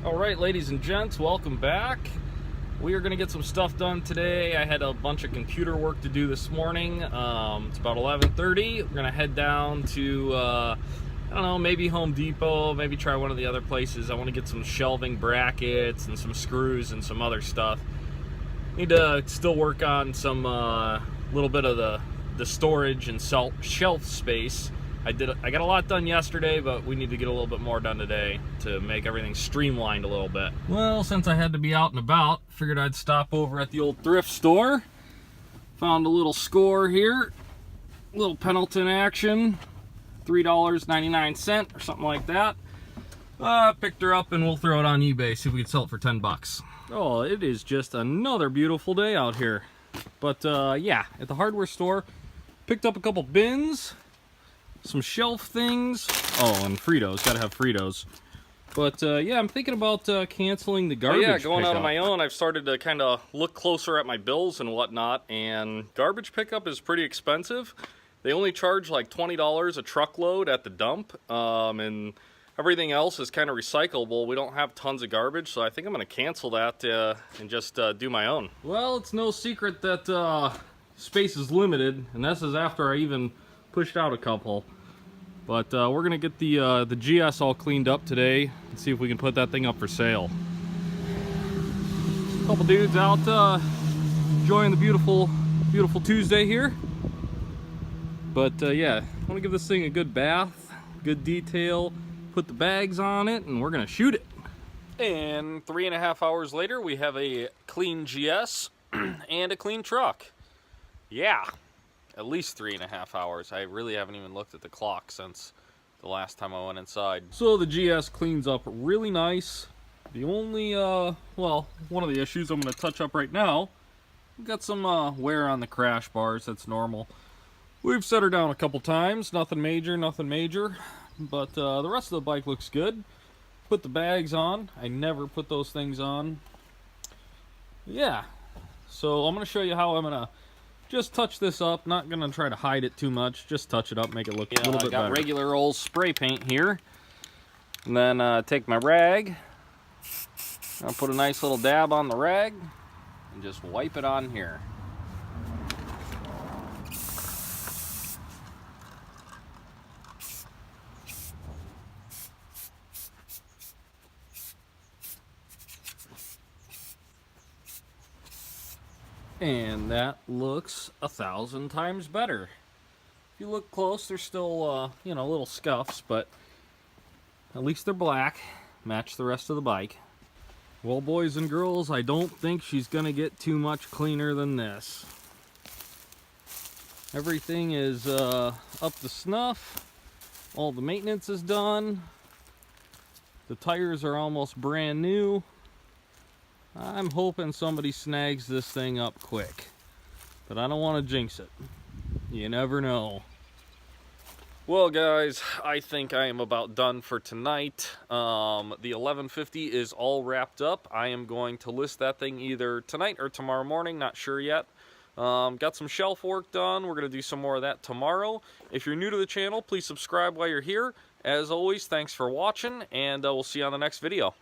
Alright, ladies and gents, welcome back. We are going to get some stuff done today. I had a bunch of computer work to do this morning. It's about 11:30. We're going to head down to, I don't know, maybe Home Depot, maybe try one of the other places. I want to get some shelving brackets and some screws and some other stuff. Need to still work on some little bit of the storage and shelf space. I got a lot done yesterday, but we need to get a little bit more done today to make everything streamlined a little bit. Well, since I had to be out and about, figured I'd stop over at the old thrift store. Found a little score here, a little Pendleton action, $3.99 or something like that. Picked her up and we'll throw it on eBay, see if we can sell it for 10 bucks. Oh, it is just another beautiful day out here. But yeah, at the hardware store, picked up a couple bins, some shelf things. Oh, and Fritos, gotta have Fritos. But yeah, I'm thinking about canceling the garbage pickup. Yeah, going out on my own, I've started to kind of look closer at my bills and whatnot, and garbage pickup is pretty expensive. They only charge like $20 a truckload at the dump, and everything else is kind of recyclable. We don't have tons of garbage, so I think I'm going to cancel that and just do my own. Well, it's no secret that space is limited, and this is after I even pushed out a couple. But we're going to get the GS all cleaned up today and see if we can put that thing up for sale. A couple dudes out enjoying the beautiful Tuesday here. But yeah, I want to give this thing a good bath, good detail, put the bags on it, and we're going to shoot it. And 3.5 hours later, we have a clean GS and a clean truck. Yeah. At least 3.5 hours. I really haven't even looked at the clock since the last time I went inside. So the GS cleans up really nice. The only, well, one of the issues I'm going to touch up right now, we've got some wear on the crash bars. That's normal. We've set her down a couple times. Nothing major, nothing major. But the rest of the bike looks good. Put the bags on. I never put those things on. Yeah. So I'm going to show you how I'm going to just touch this up. Not gonna try to hide it too much. Just touch it up, make it look a little bit better. I got regular old spray paint here, and then take my rag. I'll put a nice little dab on the rag and just wipe it on here. And that looks 1,000 times better. If you look close, there's still, you know, little scuffs, but at least they're black, match the rest of the bike. Well, boys and girls, I don't think she's gonna get too much cleaner than this. Everything is up to snuff. All the maintenance is done. The tires are almost brand new. I'm hoping somebody snags this thing up quick, but I don't want to jinx it. You never know. Well, guys, I think I am about done for tonight. The 1150 is all wrapped up. I am going to list that thing either tonight or tomorrow morning, not sure yet. Got some shelf work done. We're going to do some more of that tomorrow. If you're new to the channel, please subscribe while you're here. As always, thanks for watching, and we'll see you on the next video.